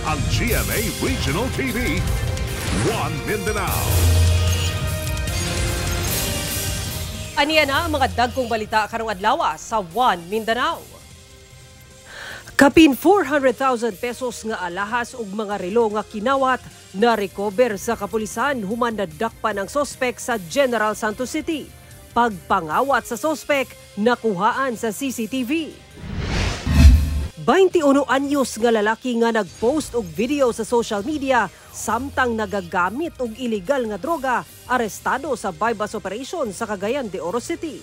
ang GMA Regional TV, One Mindanao. Aniya na ang mga dagkong balita karong adlaw sa One Mindanao. Kapin 400,000 pesos nga alahas ug mga relo nga kinawat na recover sa kapulisan human nadakpan ang sospek sa General Santos City. Pagpangawat sa sospek nakuhaan sa CCTV. 21 anyos nga lalaki nga nagpost og video sa social media samtang nagagamit og illegal nga droga arestado sa bypass operation sa Cagayan de Oro City.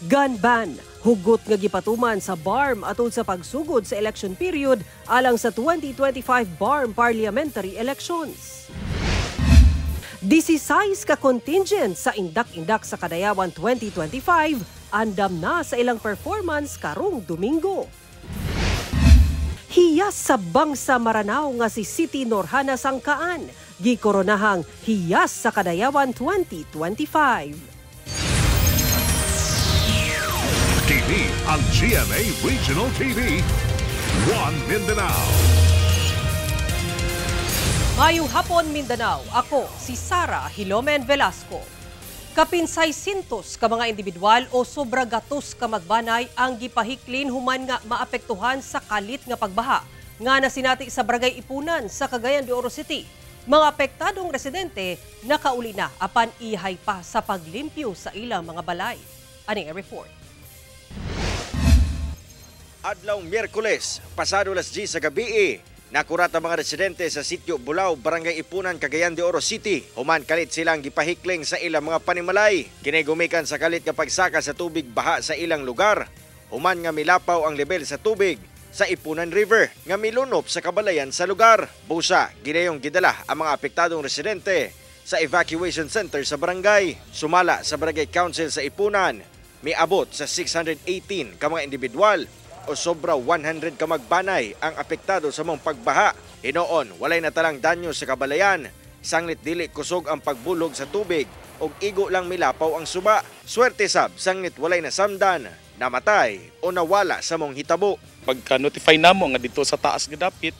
Gun ban, hugot nga gipatuman sa BARM atol sa pagsugod sa election period alang sa 2025 BARM parliamentary elections. 16 ka contingent sa Indak-Indak sa Kadayawan 2025 andam na sa ilang performance karong Domingo. Hiyas sa Bangsa Maranao nga si City Norhana Sangkaan, gikoronahang Hiyas sa Kadayawan 2025. Kini ang GMA Regional TV, One Mindanao. Mayong hapon Mindanao, ako si Sara Hilomen Velasco. Kapin 600 ka mga individual o sobra gatos ka magbanay ang gipahiklin human nga maapektuhan sa kalit nga pagbaha nga nasinati sa Barangay Ipunan sa Cagayan de Oro City. Mga apektadong residente nakauli na apan ihay pa sa paglimpyo sa ilang mga balay. Aning report. Adlaw Miyerkules, pasado las 10 sa gabi, nakurat ang mga residente sa Sitio Bulao, Barangay Ipunan, Cagayan de Oro City. Human kalit silang gipahikling sa ilang mga panimalay. Kinigumikan sa kalit nga pagsaka sa tubig baha sa ilang lugar. Human nga milapaw ang level sa tubig sa Ipunan River nga milunop sa kabalayan sa lugar. Busa, ginayong gidala ang mga apektadong residente sa evacuation center sa barangay. Sumala sa Barangay Council sa Ipunan, miabot sa 618 ka mga individual o sobra 100 ka magbanay ang apektado sa mong pagbaha. Hinoon, walay natalang danyo sa kabalayan. Sanglit dili kusog ang pagbulog sa tubig ug igo lang milapaw ang suba. Swerte sab, sanglit walay nasamdan, namatay o nawala sa mong hitabo. Pagka-notify namo nga dito sa taas gidapit,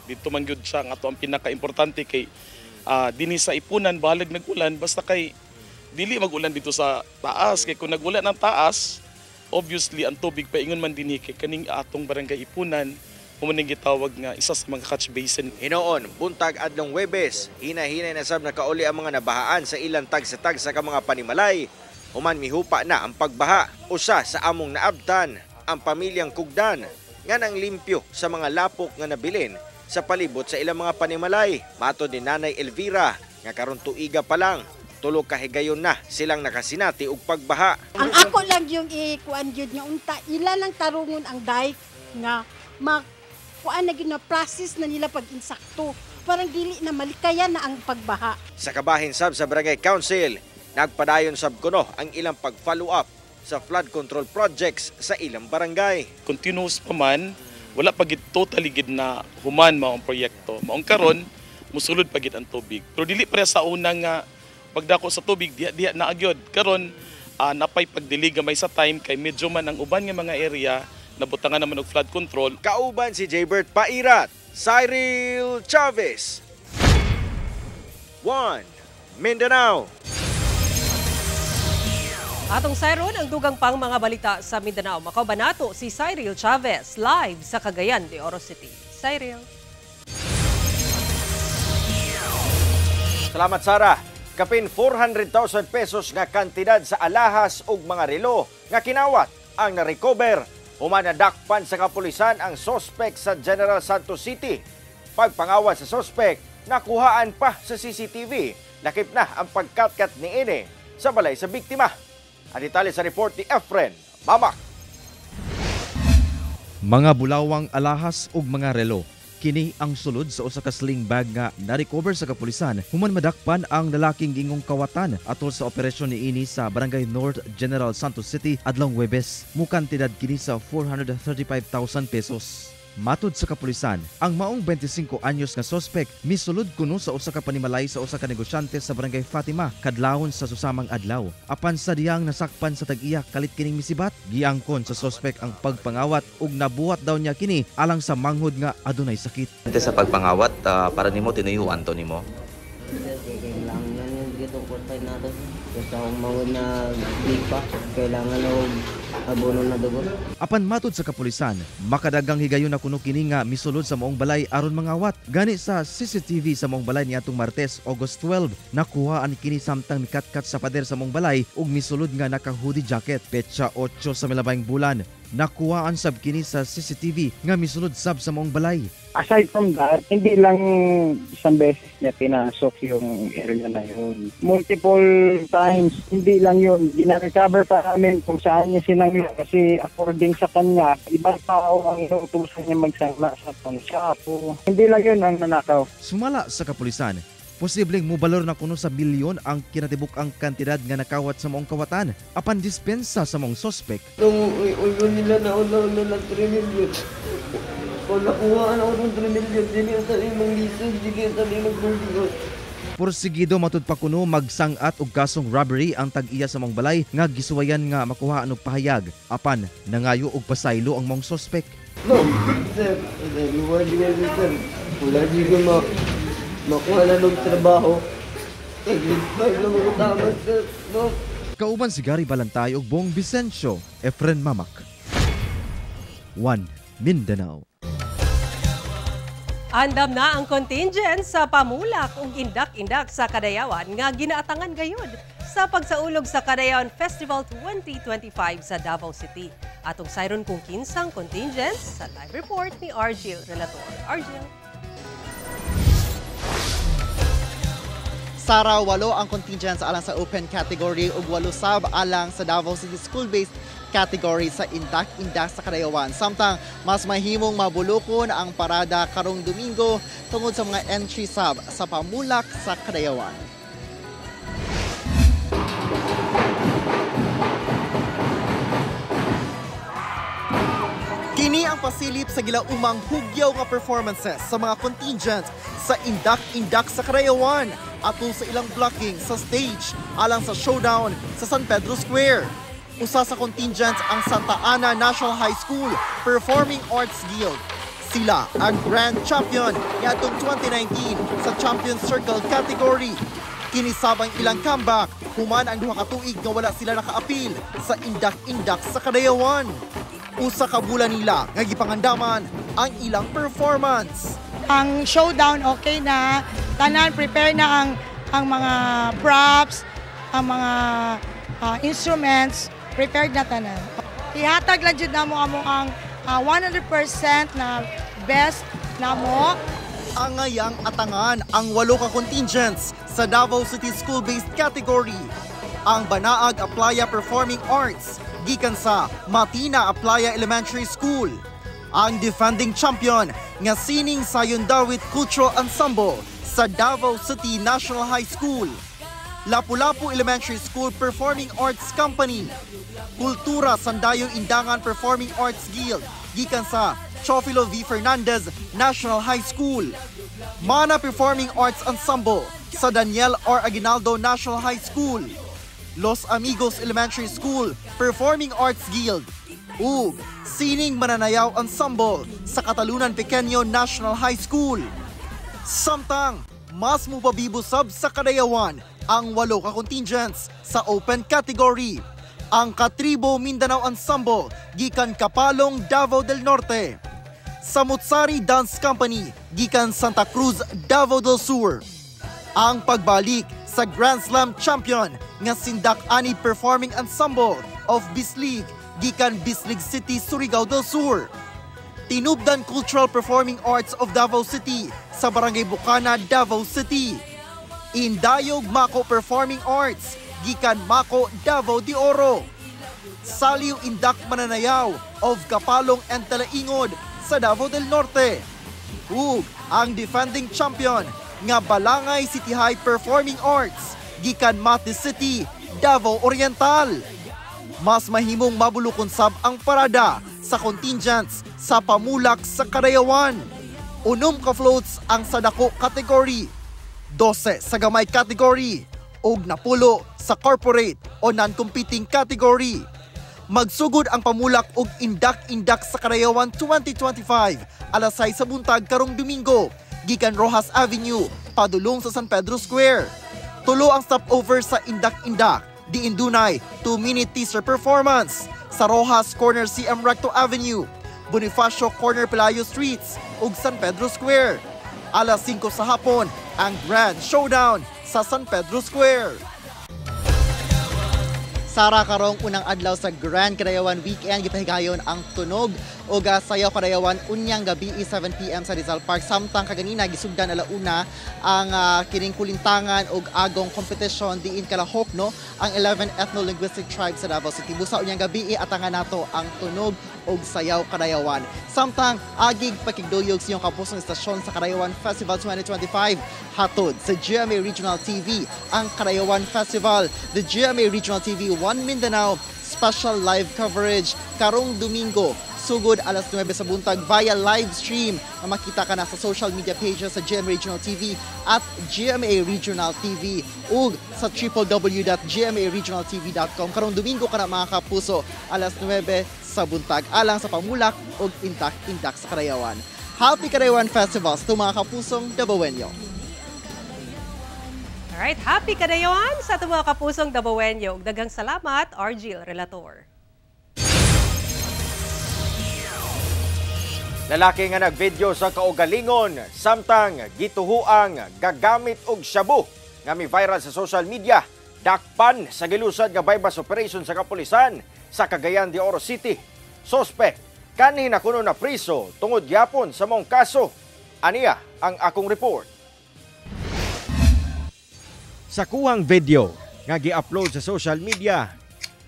dito man gyud siya nga ato ang pinaka-importante kay dinhi sa Ipunan bahalag nagulan basta kay dili magulan dito sa taas kay kung nagulan ang taas obviously ang tubig paingon man dinhi kay kaning atong Barangay Ipunan humaning gitawag nga isa sa mga catch basin. Hinoon, buntag adlong Huwebes, hinahinay na sab nakauli ang mga nabahaan sa ilang tagsa-tagsa ka mga panimalay. Human mihupa na ang pagbaha. Usa sa among naabtan ang pamilyang Kugdan nga nang limpyo sa mga lapok nga nabilin sa palibot sa ilang mga panimalay. Mato ni Nanay Elvira nga karon tuiga pa lang, tulog kahigayon na silang nakasinati og pagbaha. Ang ako lang yung ikuan gyud nga unta ila lang tarungon ang dike nga kuan na gyud na process na nila pag insakto. Parang dili na malikayan na ang pagbaha. Sa kabahin sab sa Barangay Council, nagpadayon sab kuno ang ilang pag-follow up sa flood control projects sa ilang barangay. Continuous pa man, wala pa gid totally gid na human mao ang proyekto. Maong karon musulod pa gid ang tubig. Pero dili pa sa una nga pagdako sa tubig diha na agyod. Karon napay pagdili gamay sa time kay medyo man ang uban nga mga area nabutangan naman og flood control. Kauban si Jaybert Pairat, Cyril Chavez. One Mindanao. Atong sayron ang dugang pang mga balita sa Mindanao. Makabanato si Cyril Chavez live sa Cagayan de Oro City. Cyril. Salamat Sara. Kapin 400,000 pesos nga kantidad sa alahas ug mga relo nga kinawat ang na-recover. Human nadakpan sa kapulisan ang sospek sa General Santos City. Pagpangawat sa sospek, nakuhaan pa sa CCTV. Lakip na ang pagkatkat ni Ine sa balay sa biktima. Ang detalye sa report ni Efren Mamak. Mga bulawang alahas ug mga relo. Kini ang sulod sa usa ka sling bag nga na-recover sa kapulisan human madakpan ang lalaking gingong kawatan atol sa operasyon niini sa Barangay North General Santos City adlong Huwebes. Mukantidad kini sa 435,000 pesos. Matud sa kapulisan, ang maong 25 anyos nga sospek misulod kuno sa usa ka panimalay sa usa ka negosyante sa Barangay Fatima kadlawon sa susamang adlaw. Apan sa diyang nasakpan sa tag-iya kalit kining misibat, giangkon sa sospek ang pagpangawat ug nabuhat daw niya kini alang sa manghud nga adunay sakit. Sa pagpangawat, para nimo tinuyuan to nimo. Kailangan na yung dito kurtay natin. Kasi akong mga na big pa, kailangan na abono na dugo. Apan matud sa kapulisan, makadagang higayon na kuno kini nga misulod sa maong balay aron mangawat. Gani sa CCTV sa maong balay niadtong Martes, August 12, nakuha ani kini samtang mikatkat sa pader sa maong balay ug misulod nga naka-hoodie jacket. Petsa 8 sa milabayng bulan, nakuhaan sab kini sa CCTV nga misulod sab sa maong balay. Aside from that, hindi lang isang beses niya pinasok yung area na yun. Multiple times, hindi lang yun. Gina-recover pa namin kung saan niya sinangla kasi according sa kanya, ibang tao ang inuutusan niya magsangla sa pansyapo. Hindi lang yun ang nanakaw. Sumala sa kapulisan, posibleng mubalor na kuno sa milyon ang kinatibuk-ang kantidad nga nakawat sa maong kawatan apan dispensa sa maong sospek. Nung ulo nila na ulo ng 3 million. Kung nakuha na ako ng 3 million, hindi ka tayo manglisod, hindi ka tayo magbuligot. Porsigido matud pa kuno magsangat og kasong robbery ang tag-iya sa maong balay nga gisuwayan nga makuha og pahayag apan nangayo og pasaylo ang maong sospek. No, sir, luwag nga sir. Wala di ko makuha na ng trabaho. Grade 5 lang ako tama, sir. No. Kauban si Gary Balantay ug Bong Vicencio, Efren Mamak. 1 Mindanao. Andam na ang contingent sa pamulak ug indak-indak sa Kadayawan nga ginaatangan gayud sa pagsaulog sa Kadayawan Festival 2025 sa Davao City. Atong sayron kung kinsang contingent sa live report ni Argel Relator. Argel. Sara, 8 ang contingent alang sa open category ug 8 sab alang sa Davao City School-based category sa indak-indak sa Kadayawan. Samtang mas mahimong mabulokon ang parada karong Domingo tungod sa mga entry sab sa pamulak sa Kadayawan. Kini ang pasilip sa gilaumang hugyaw nga performances sa mga contingent sa indak-indak sa Kadayawan atol sa ilang blocking sa stage alang sa showdown sa San Pedro Square. Usa sa contingent ang Santa Ana National High School Performing Arts Guild. Sila ang grand champion niadtong 2019 sa Champion Circle category. Kinisabang ilang comeback, human ang 2 ka tuig nga wala sila nakaapil sa indak-indak sa Kadayawan. Usa ka bulan nila nga gipangandaman ang ilang performance. Ang showdown okay na, tanan prepare na ang mga props, ang mga instruments, prepared na tanan. Ihatag lang jud namo ang 100% na best namo. Angayang atangan ang 8 ka contingents sa Davao City School-based category. Ang Banaag Aplaya Performing Arts gikan sa Matina Aplaya Elementary School. Ang defending champion nga Sining Sayon Dawit Cultural Ensemble sa Davao City National High School. Lapu-Lapu Elementary School Performing Arts Company. Kultura Sandayo Indangan Performing Arts Guild gikan sa Chofilo V. Fernandez National High School. Mana Performing Arts Ensemble sa Daniel R. Aguinaldo National High School. Los Amigos Elementary School Performing Arts Guild. ug Sining Mananayaw Ensemble sa Katalunan Pequeño National High School. Samtang mas mupabibusab sa Kadayawan ang 8 ka contingents sa open category. Ang Katribo Mindanao Ensemble gikan Kapalong, Davao del Norte. Samutsari Dance Company gikan Santa Cruz, Davao del Sur. Ang pagbalik sa Grand Slam champion nga Sindak-Ani Performing Ensemble of Bislig gikan Bislig City, Surigao del Sur. Tinubdan Cultural Performing Arts of Davao City sa Barangay Bukana, Davao City. Indayog Mako Performing Arts gikan Mako, Davao de Oro. Saliw Indak Mananayaw of Kapalong and Talaingod sa Davao del Norte. Ug ang defending champion nga Balangay City High Performing Arts gikan Mati City, Davao Oriental. Mas mahimong mabulukon sab ang parada sa contingents sa pamulak sa Karayawan. 6 ka floats ang sa dako category, 12 sa gamay category, ug 10 sa corporate o non-competing category. Magsugod ang pamulak og indak-indak sa Karayawan 2025 alas 6 sa buntag karong Domingo, gikan Rojas Avenue padulong sa San Pedro Square. 3 ang stopover sa indak-indak, diin dunay 2-minute teaser performance sa Rojas Corner CM Recto Avenue, Bonifacio Corner Pelayo Streets ug San Pedro Square. Alas 5 sa hapon ang Grand Showdown sa San Pedro Square. Sara, karong unang adlaw sa Grand Karayawan Weekend, gipahigayon ang tunog o sayaw Karayawan unyang gabi 7 PM sa Rizal Park. Samtang kaganina gisugdan alauna ang kining kulintangan og agong competition diin kalahok no ang 11 ethno-linguistic tribes sa Davao City. Busa unyang gabi atangan nato ang tunog og sayaw Karayawan. Samtang agig pakigduyog sa iyong kapusong istasyon sa Karayawan Festival 2025 hatod sa GMA Regional TV ang Karayawan Festival. The GMA Regional TV 1 Mindanao special live coverage karong Domingo sugod alas 9 sa buntag via live stream na makita ka na sa social media pages sa GMA Regional TV at GMA Regional TV ug sa www.gmaregionaltv.com. Karong Domingo ka na mga kapuso alas 9 sa buntag alang sa pamulak ug indak-indak sa Karayawan. Happy Karayawan Festivals to mga kapusong Dabawenyo. Alright, happy Karayawan sa ato mga kapusong Dabawenyo. Daghang salamat, Argil Relator. Lalaki nga nagvideo sa kaugalingon samtang gituhuang gagamit og shabu nga mi viral sa social media. Dakpan sa gilusad nga bypass operation sa kapulisan sa Cagayan de Oro City. Suspect kanina kuno na priso tungod gyapon sa mong kaso. Aniya ang akong report. Sa kuhang video nga gi-upload sa social media,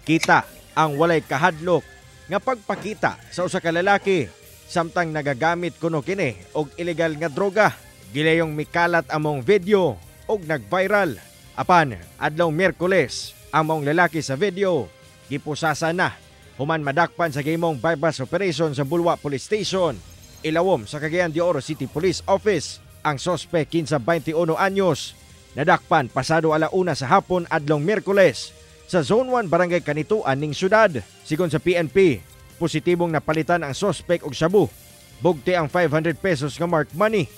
kita ang walay kahadlok nga pagpakita sa usa ka lalaki samtang nagagamit kuno kini og illegal nga droga. Gilayong mikalat among video og nag-viral. Apan adlaw Miyerkules among lalaki sa video gipusasa na human madakpan sa gihimong bypass operation sa Bulwa Police Station, ilawom sa Cagayan de Oro City Police Office. Ang sospek 21 anyos nadakpan pasado alauna sa hapon adlaw Miyerkules sa Zone 1 Barangay Kanituan ning syudad. Sigon sa PNP, positibong napalitan ang sospek og shabu. Bugti ang 500 pesos nga mark money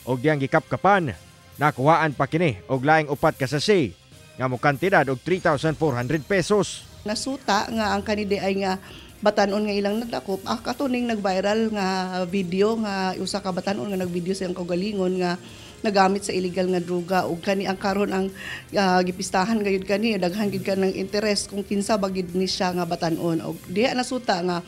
og diyang gikapkapan. Nakuhaan pa kini og laing upat ka sachet nga mo kantidad og 3,400 pesos. Nasuta nga ang kanide ay nga batanon nga ilang nadakop. Katuning nag-viral nga video nga usa ka batanon nga nagvideo sa iyang kaugalingon nga nagamit sa illegal nga droga ug kani ang karon ang gipistahan gayud kani daghan gid ka ng interes kung kinsa bagid ni siya nga batanon og diha nasuta nga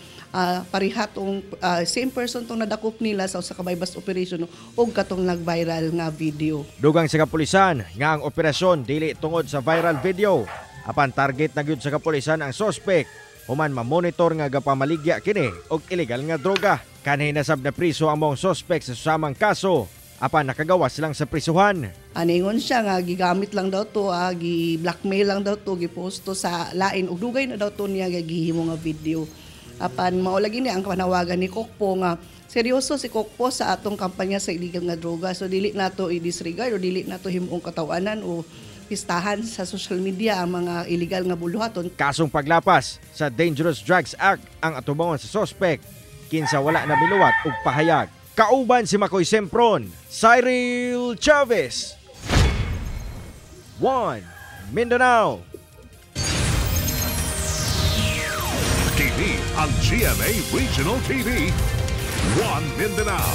parihatong same person tong nadakop nila sa usa ka bypass operation ug katong nag-viral nga video. Dugang sa kapulisan nga ang operasyon dili tungod sa viral video. Apan target na gyud sa kapulisan ang suspect human ma-monitor nga gapamaligya kini og illegal nga droga. Kanhi nasab na priso ang mga suspect sa susamang kaso. Apan nakagawas lang sa prisuhan. Aningon siya nga gigamit lang daw to, gi-blackmail lang daw to, giposto sa lain ug dugay na daw to niya gihimo nga video. Apan mao lagi ni ang panawagan ni Kokpo nga seryoso si Kokpo sa atong kampanya sa illegal nga droga. So dili nato i-disregard o dili nato himong katawanan o pistahan sa social media ang mga illegal nga buluhaton. Kasong paglapas sa Dangerous Drugs Act ang atubangon sa suspect kinsa wala na biluwat og pahayag. Kauban si Makoy Sempron, Cyril Chavez. 1 Mindanao. TV ang GMA Regional TV. 1 Mindanao.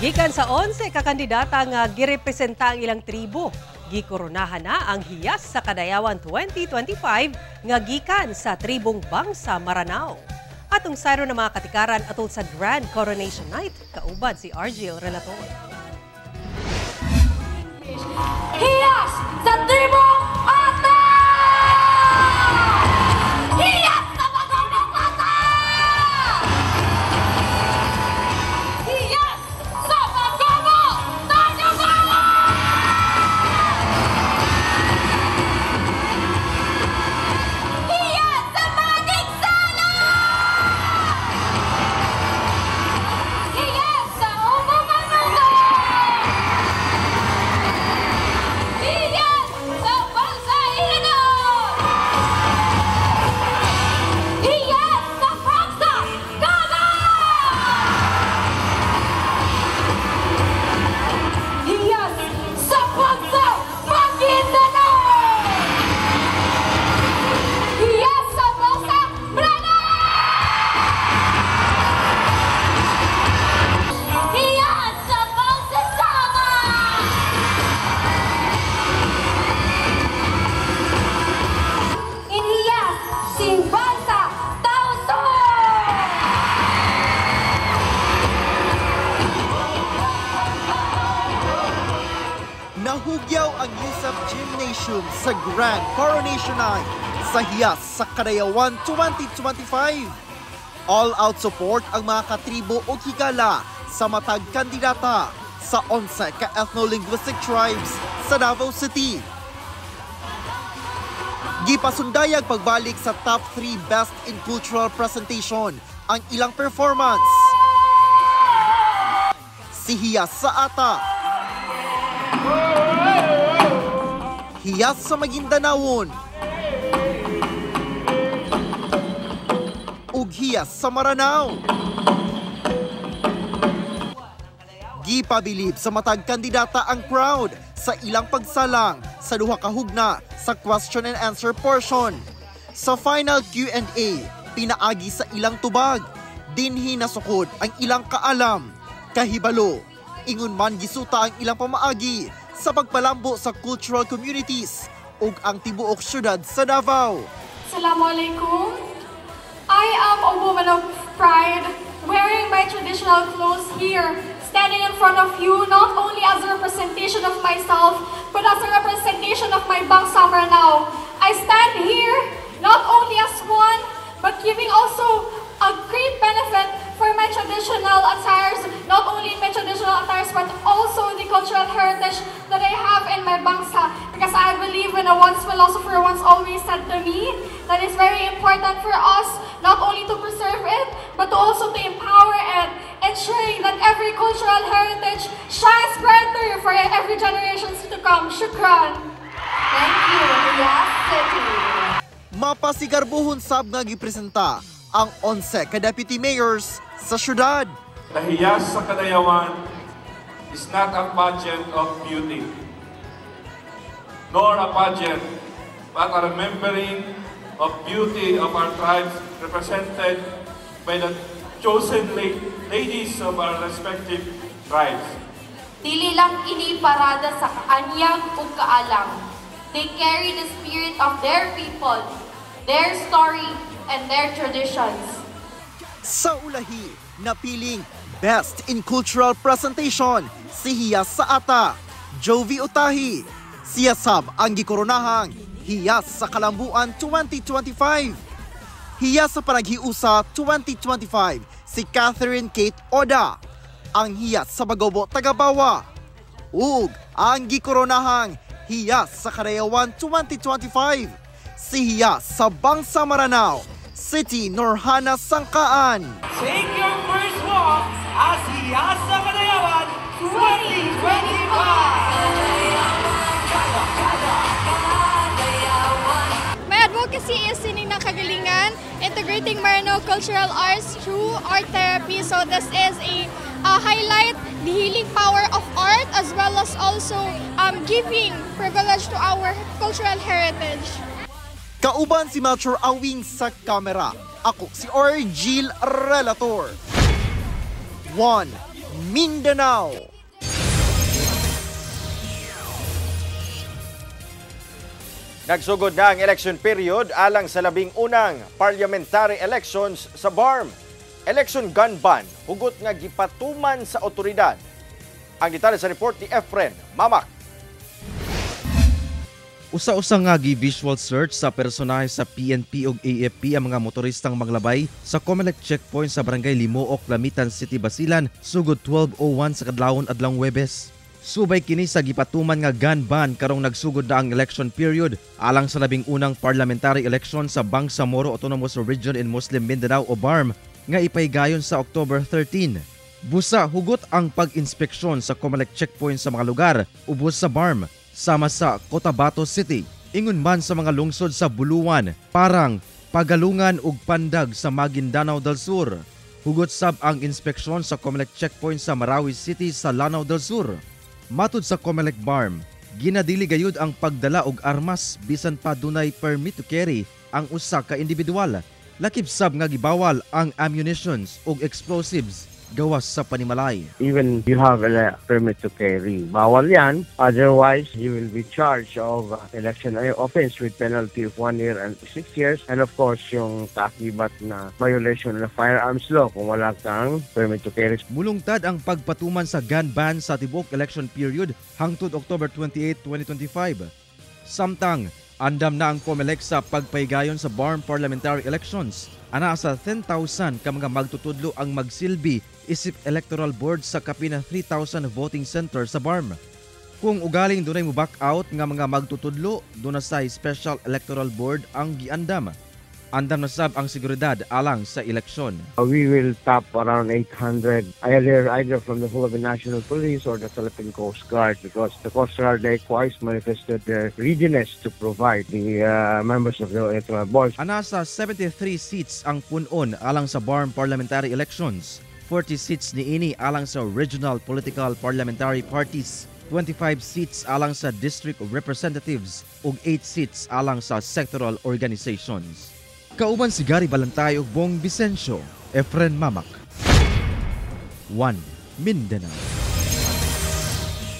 Gikan sa 11 ka kandidata nga girepresenta ang ilang tribo, gikoronahan na ang hiyas sa Kadayawan 2025 nga gikan sa tribong Bangsa Maranao. Atong sayro na mga katikaran atol sa Grand Coronation Night, kauban si Argil Relator. Hiyas sa tribong Ata! Hiyas sa Bagong Ata! Hiyas sa Bagong Tanyagawa! Hiyas sa Magigsala! mag-assume sa Grand Coronation Night sa Hiyas sa Kadayawan 2025. All-out support ang mga katribo o higala sa matag kandidata sa 11 ka-ethno-linguistic tribes sa Davao City. Gipasundayag pagbalik sa top 3 best in cultural presentation ang ilang performance. Si Hiyas sa Ata, Hiyas sa Maguindanawon, ug Hiyas sa Maranao. Gipabilib sa matag kandidata ang crowd sa ilang pagsalang sa duha ka hugna sa question and answer portion. Sa final Q&A, pinaagi sa ilang tubag, dinhi nasukod ang ilang kaalam, kahibalo, ingon man gisuta ang ilang pamaagi sa pagpalambo sa cultural communities ug ang tibuok syudad sa Davao. Assalamualaikum. I am a woman of pride, wearing my traditional clothes here, standing in front of you not only as a representation of myself, but as a representation of my Bangsa Maranao. I stand here not only as one, but giving also a great benefit for my traditional attires, not only my traditional attires, but also the cultural heritage that I have in my Bangsa. Because I believe when a once philosopher once always said to me, that it's very important for us not only to preserve it, but to also to empower it, ensuring that every cultural heritage shines brighter for every generations to come. Shukran. Thank you, Hiyas City. Mapasigarbuhon sab nga gipresenta ang 11 ka deputy mayors sa syudad. The Hiyas sa Kadayawan is not a pageant of beauty, nor a pageant, but a remembering of beauty of our tribes represented by the chosen ladies of our respective tribes. Dili lang ini parada sa kaanyag ug kaalam. They carry the spirit of their people, their story, and their traditions. Sa ulahi, napiling Best in Cultural Presentation si Hiyas sa Ata, Jovi Utahi. Siya sab ang gikoronahang Hiyas sa Kalambuan 2025. Hiyas sa Panaghiusa 2025 si Catherine Kate Oda. Ang Hiyas sa Bagobo Tagabawa. Ug ang gikoronahang Hiyas sa Kadayawan 2025 si Hiyas sa Bangsa Maranao, City Norhana Sangkaan. Take your first walk as Hiyas sa Kadayawan 2025. My advocacy is sining ng kagalingan, integrating Maranao cultural arts through art therapy. So this is a highlight the healing power of art as well as also giving privilege to our cultural heritage. Kauban si Melchor Awing sa kamera. Ako si Orgil Relator. 1. Mindanao. Nagsugod na ang election period alang sa 11 parliamentary elections sa BARM. Election gun ban, hugot nga gipatuman sa otoridad. Ang detalye sa report ni Efren Mamak. Usa-usa nga gi-visual search sa personahe sa PNP ug AFP ang mga motoristang maglabay sa Comelec checkpoint sa Barangay Limuok, Lamitan City, Basilan, sugod 12:01 sa kadlawon adlong Huwebes. Subay kini sa gipatuman nga gun ban karong nagsugod na ang election period alang sa 11 parliamentary election sa Bangsamoro Autonomous Region in Muslim Mindanao o BARM nga ipaygayon sa October 13. Busa hugot ang pag-inspeksyon sa Comelec checkpoint sa mga lugar ubos sa BARM sama sa Cotabato City. Ingon man sa mga lungsod sa Buluan, Parang, Pagalungan ug Pandag sa Maguindanao del Sur. Hugot sab ang inspeksyon sa Comelec checkpoint sa Marawi City sa Lanao del Sur. Matud sa Comelec BARM, ginadili gayud ang pagdala og armas bisan pa dunay permit to carry ang usa ka individual. Lakip sab nga gibawal ang ammunitions ug explosives gawas sa panimalay. Even you have a permit to carry, bawal yan. Otherwise, you will be charged of election offense with penalty of 1 year and 6 years. And of course, yung kaakibat na violation of firearms law kung wala kang permit to carry. Mulungtad ang pagpatuman sa gun ban sa tibuok election period hangtod October 28, 2025. Samtang andam na ang COMELEC sa pagpaygayon sa BARM parliamentary elections. Ana sa 10,000 ka mga magtutudlo ang magsilbi isip electoral board sa kapina 3,000 voting center sa BARM. Kung ugaling dunay mo back out nga mga magtutudlo, doon na sa special electoral board ang giandam. Andam na sab ang seguridad alang sa eleksyon. We will tap around 800 either from the Philippine National Police or the Philippine Coast Guard because the Coast Guard likewise manifested their readiness to provide the members of the electoral board. Ana sa 73 seats ang punon alang sa BARM parliamentary elections. 40 seats niini alang sa regional political parliamentary parties. 25 seats alang sa district representatives ug 8 seats alang sa sectoral organizations. Kauban si Gary Balantay ug Bong Vicencio, Efren Mamak. 1 Mindanao.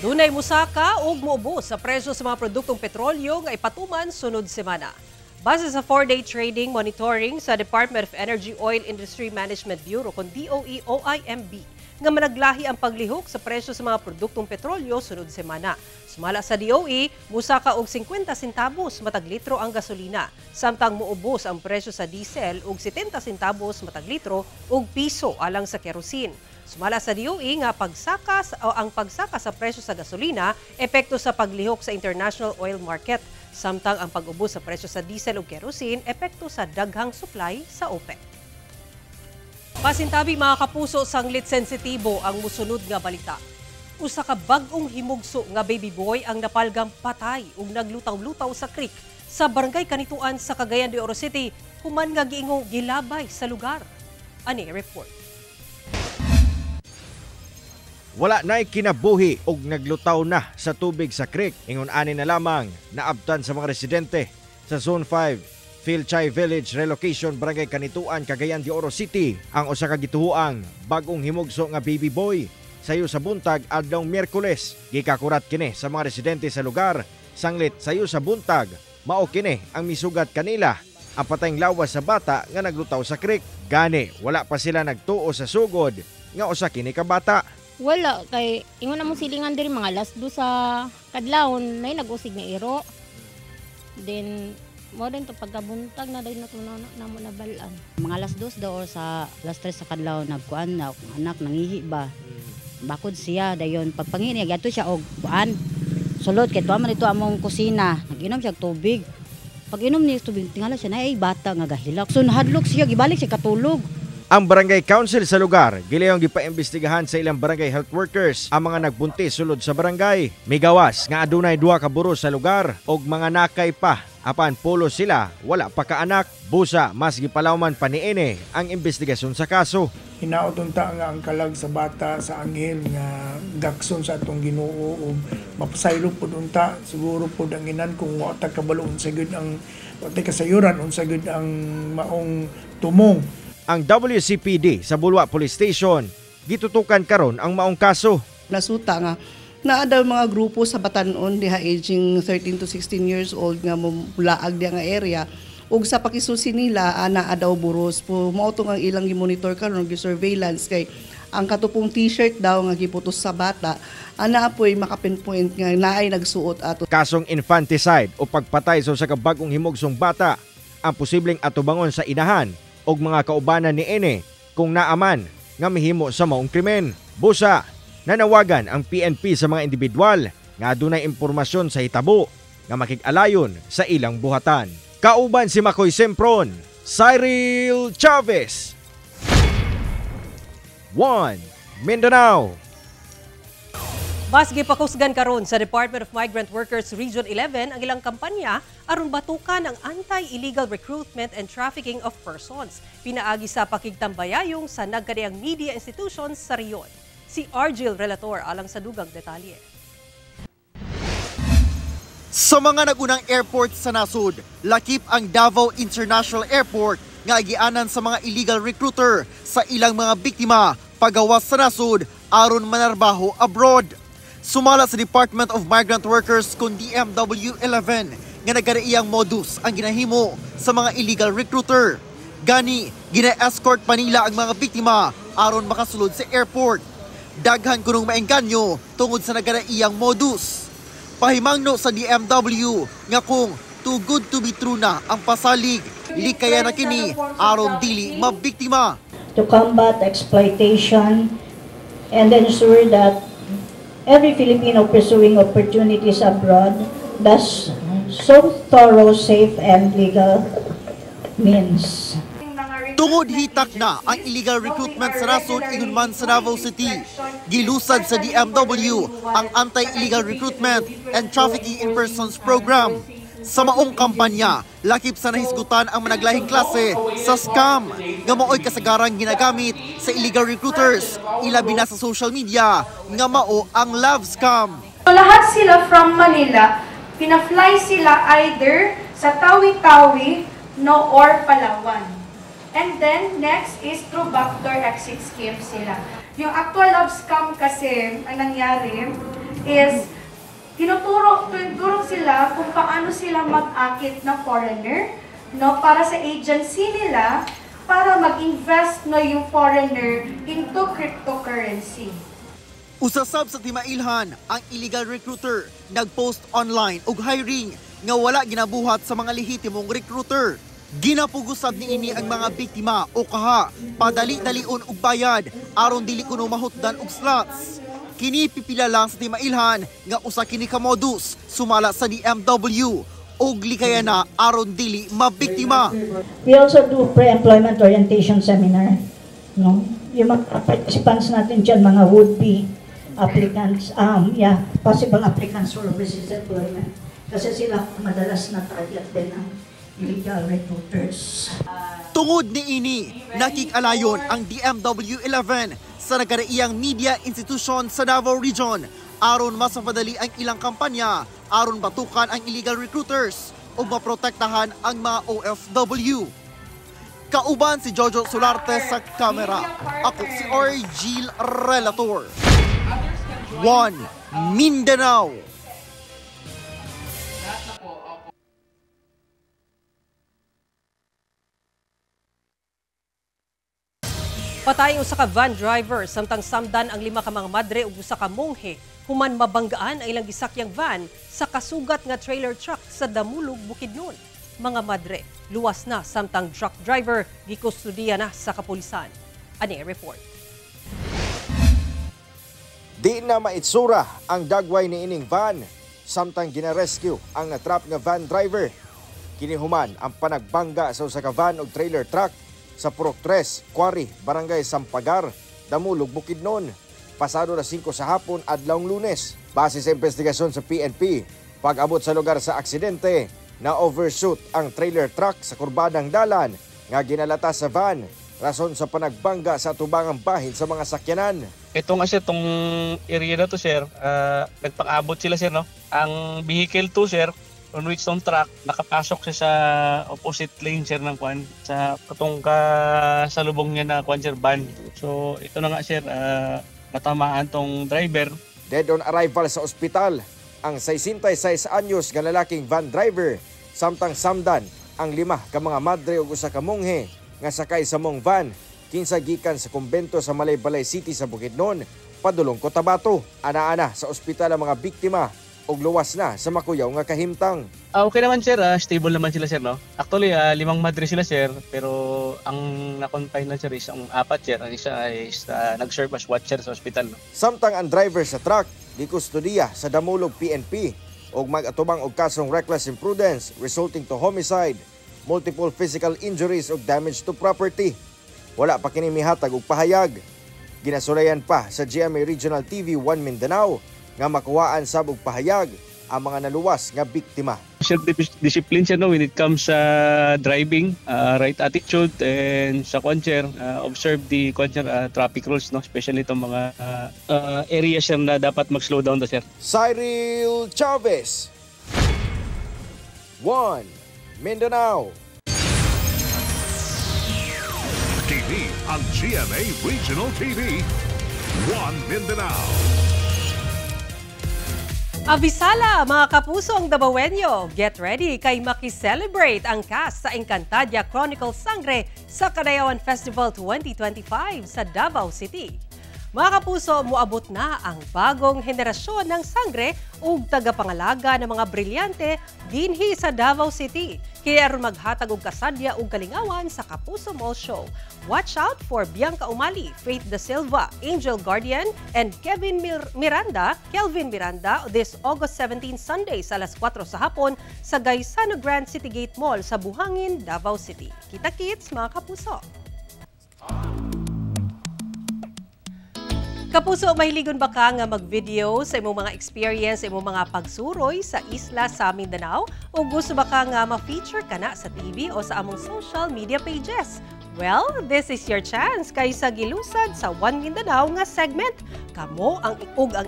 Dunay musaka ug moubos sa presyo sa mga produktong petrolyo nga ipatuman sunod semana. Base sa 4-day trading monitoring sa Department of Energy Oil Industry Management Bureau kon DOE-OIMB nga managlahi ang paglihok sa presyo sa mga produktong petrolyo sunod semana. Sumala sa DOE, musaka og 50 centavos matag litro ang gasolina, samtang muubos ang presyo sa diesel og 70 centavos matag litro ug piso alang sa kerosene. Sumala sa DOE nga ang pagsaka sa presyo sa gasolina epekto sa paglihok sa international oil market, samtang ang pag-ubos sa presyo sa diesel ug kerosene epekto sa daghang supply sa OPEC. Pasintabi mga kapuso, sanglit sensitibo ang musunod nga balita. Usa ka bag-ong himugso nga baby boy ang napalgang patay ug naglutaw-lutaw sa creek sa barangay Kanituan sa Cagayan de Oro City human nga giingong gilabay sa lugar. Ani report. Wala na'y kinabuhi ug naglutaw na sa tubig sa creek. Ingon ani na lamang naabtan sa mga residente sa Zone 5 Philchay Village Relocation Barangay Kanituan, Cagayan de Oro City ang usa ka gituhuang bag-ong himugso nga baby boy. Sayo sa buntag adlong Miyerkules, gikakurat kini sa mga residente sa lugar. Sanglit sayo sa buntag, mao kini ang misugat kanila ang patayng lawas sa bata nga naglutaw sa creek. Gani wala pa sila nagtuo sa sugod nga usa kini ka bata. Wala kay ingon namong silingan diri mga alas 2 sa kadlawon nay nag-usig nga iro. Then mo din to pagkabuntag na dahil namo nabalaan. Mga alas 2 daw sa alas 3 sa kadlawon nagkuan na anak nangihi ba. Bakod siya dayon pagpangini gato siya og kuan. Sulod kay tuwa man ito among kusina. Nag-inom siya tubig. Pag inom niya tubig tingala siya na ay bata nga gahilak. So nahadlok siya gibalik siya katulog. Ang barangay council sa lugar giliyong gipaimbestigahan sa ilang barangay health workers ang mga nagbuntis sulod sa barangay. Migawas nga adunay 2 ka buro sa lugar og mga nakay pa. Apan pulo sila wala pa kaanak. Busa mas gipalawman pa niini ang investigasyon sa kaso. Hinaotunta nga ang kalag sa bata sa anghel nga gakson sa atong Ginoo o mapasaylo po unta siguro po danginan kung wata kabalo unsa gud ang wata kasayuran unsa gud ang maong tumong. Ang WCPD sa Bulwa Police Station gitutukan karon ang maong kaso. Nasuta nga naa daw mga grupo sa Batanon diha aging 13 to 16 years old nga mulaag diha nga area. Ug sa pakisusi nila ana daw buros po mao to ang ilang gi-monitor karon gi-surveillance kay ang katupong t-shirt daw nga giputos sa bata ana apoy makapinpoint nga naay nagsuot ato. Kasong infanticide o pagpatay sa usa ka bag-ong himugsong bata ang posibleng atubangon sa inahan og mga kaubanan ni ene kung naaman nga mihimo sa maong krimen. Busa nanawagan ang PNP sa mga individual nga adunay impormasyon sa hitabo nga makig-alayon sa ilang buhatan. Kauban si Makoy Sempron, Cyril Chavez. 1 Mindanao. Mas gipakusgan karon sa Department of Migrant Workers Region 11 ang ilang kampanya aron batukan ang anti-illegal recruitment and trafficking of persons. Pinaagi sa pakigtambayayong sa nagkadiang media institutions sa riyon. Si Argil Relator alang sa dugang detalye. Sa mga nagunang airport sa nasud, lakip ang Davao International Airport nga agianan sa mga illegal recruiter sa ilang mga biktima pagawas sa nasud aron manarbaho abroad. Sumala sa Department of Migrant Workers kun DMW-11 nga nagkaraiyang modus ang ginahimo sa mga illegal recruiter. Gani, gina-escort pa nila ang mga biktima aron makasulod sa airport. Daghan kunong maengganyo tungod sa nagkaraiyang modus. Pahimangno sa DMW nga kung too good to be true na ang pasalig, likaya na kini aron dili mabiktima. To combat exploitation and ensure that every Filipino pursuing opportunities abroad does so thorough, safe, and legal means. Tungod hitak na ang illegal recruitment sa nasod ingon man sa Davao City. Gilusad sa DMW ang Anti-Illegal Recruitment and Trafficking in Persons Program. Sa maong kampanya, lakip sa nahisgutan ang managlahing klase sa scam nga mao'y kasagarang ginagamit sa illegal recruiters, ilabi na sa social media nga mao ang love scam. Lahat sila from Manila, pina-fly sila either sa Tawi-Tawi no or Palawan. And then, next is through backdoor exit scheme sila. Yung actual love scam kasi, ang nangyari is, tinuturo sila kung paano sila mag-akit na foreigner, no, para sa agency nila, para mag-invest no yung foreigner into cryptocurrency. Usasab sa timailhan, ang illegal recruiter nag-post online og hiring nga wala ginabuhat sa mga lehitimong recruiter. Ginapugusab niini ang mga biktima o kaha, padali-dalion og bayad aron dili kuno mahutdan og slots. Kini pipila lang sa timailhan nga usa kini ka modus sumala sa DMW og likaya na aron dili mabiktima. We also do pre-employment orientation seminar. No? Yung mga participants natin dyan, mga would-be applicants, possible applicants for overseas employment. Kasi sila madalas na target din ng illegal recruiters. Tungod niini, nakikalayon ang DMW-11 sa nagkaraiyang media institution sa Davao Region aron mas mapadali ang ilang kampanya aron batukan ang illegal recruiters o maprotektahan ang mga OFW. Kauban si Jojo Solarte sa kamera. Ako si Orgil Relator. One Mindanao. Patay usa ka van driver samtang samdan ang 5 ka mga madre ug usa ka monghe human mabanggaan ang ilang gisakyang van sa kasugat nga trailer truck sa Damulog, Bukidnon. Mga madre, luwas na samtang truck driver gikustudiya na sa kapulisan. Ani report. Di na maitsura ang dagway ni ining van samtang gina-rescue ang natrap nga van driver. Kinihuman ang panagbangga sa usa ka van ug trailer truck sa Purok 3, Quarry, Barangay Sampagar, Damulog, Bukidnon. Pasado na 5 sa hapon adlawng Lunes. Base sa investigasyon sa PNP, pag-abot sa lugar sa aksidente, na overshoot ang trailer truck sa kurbadang dalan nga ginalata sa van. Rason sa panagbangga sa tubangang bahin sa mga sakyanan. Ito nga sir, itong area na to sir, nagpang-abot sila sir, no? Ang vehicle to sir, on which tong truck, nakapasok siya sa opposite lane sir ng kwan, sa katong kasalubong niya na kwan sir, van. So ito na nga sir, natamaan tong driver. Dead on arrival sa ospital ang 66 anyos nga lalaking van driver, samtang samdan ang 5 ka mga madre ug usa ka monghe nga sakay sa mong van, kinsa gikan sa kumbento sa Malaybalay City sa Bukidnon, padulong Cotabato. Ana-ana sa ospital ang mga biktima og luwas na sa makuyaw nga kahimtang. Okay naman sir, stable naman sila sir, no? Actually, 5 madre sila sir, pero ang na-confine na sir is ang 4 sir, ang isa is nag-serve as watcher sa ospital, no? Samtang ang driver sa truck gikustudiya sa Damulog PNP og mag-atubang og kasong reckless imprudence resulting to homicide, multiple physical injuries ug damage to property. Wala pa kini mihatag og pahayag. Ginasulayan pa sa GMA Regional TV 1 Mindanao nga makuhaan sab og pahayag ang mga naluwas nga biktima. Discipline siya, no, when it comes sa driving, right attitude, and sa kwancher, observe the kwancher traffic rules, no, especially itong mga areas na dapat mag-slow down to sir. Cyril Chavez, 1 Mindanao. TV ang GMA Regional TV 1 Mindanao. Avisala mga kapuso ang Dabawenyo, get ready kay makiselebrate ang cast sa Encantadia Chronicles Sangre sa Kadayawan Festival 2025 sa Davao City. Mga kapuso, muabot na ang bagong henerasyon ng sangre ug tagapangalaga ng mga brilyante dinhi sa Davao City. Kaya aron maghatag og kasadya ug kalingawan sa Kapuso Mall Show. Watch out for Bianca Umali, Faith Da Silva, Angel Guardian, and Kelvin Miranda this August 17 Sunday sa alas 4 sa hapon sa Gaisano Grand City Gate Mall sa Buhangin, Davao City. Kita-kits mga kapuso! Kapuso, mahiligon ba ka nga mag-video sa imong mga experience, sa imong mga pagsuroy sa isla sa Mindanao? O gusto ba ka nga ma-feature ka na sa TV o sa among social media pages? Well, this is your chance kay sa gilusad sa One Mindanao nga segment. Kamo ang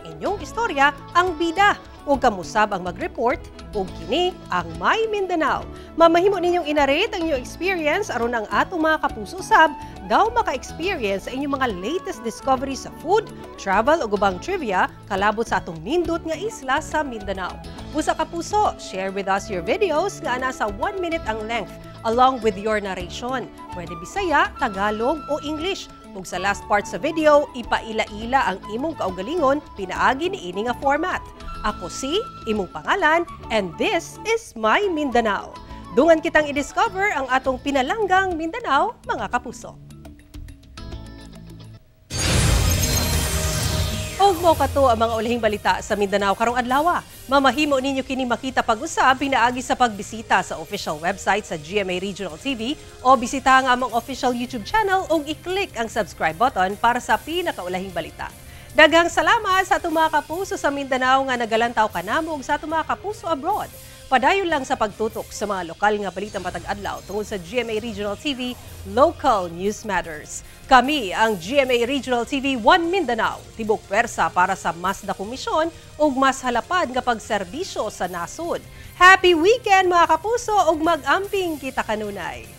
inyong istorya ang bida o kamusab ang mag-report o kini ang My Mindanao. Mamahimo ninyong inarate ang inyong experience aron ang atong mga kapuso sab daw maka-experience sa inyong mga latest discovery sa food, travel o gubang trivia kalabot sa atong nindot nga isla sa Mindanao. Busa kapuso, share with us your videos nga nasa 1 minute ang length along with your narration. Pwede Bisaya, Tagalog o English. Ug sa last part sa video, ipaila-ila ang imong kaugalingon pinaagi ni ini nga format. Ako si imong pangalan and this is My Mindanao. Dungan kitang i-discover ang atong pinalanggang Mindanao, mga kapuso. Og mo kato ang mga ulihing balita sa Mindanao karong adlaw. Mamahimo ninyo kini makita pag-usab pinaagi sa pagbisita sa official website sa GMA Regional TV o bisita ang among official YouTube channel o i-click ang subscribe button para sa pinakaulahing balita. Daghang salamat sa atong mga kapuso sa Mindanao nga nagalantaw kanamo ug sa atong mga kapuso abroad. Padayon lang sa pagtutok sa mga lokal nga balitang matag-adlaw tungod sa GMA Regional TV Local News Matters. Kami ang GMA Regional TV 1 Mindanao, tibok pwersa para sa mas dakong misyon ug mas halapad nga pagserbisyo sa nasod. Happy weekend mga kapuso ug mag-amping kita kanunay!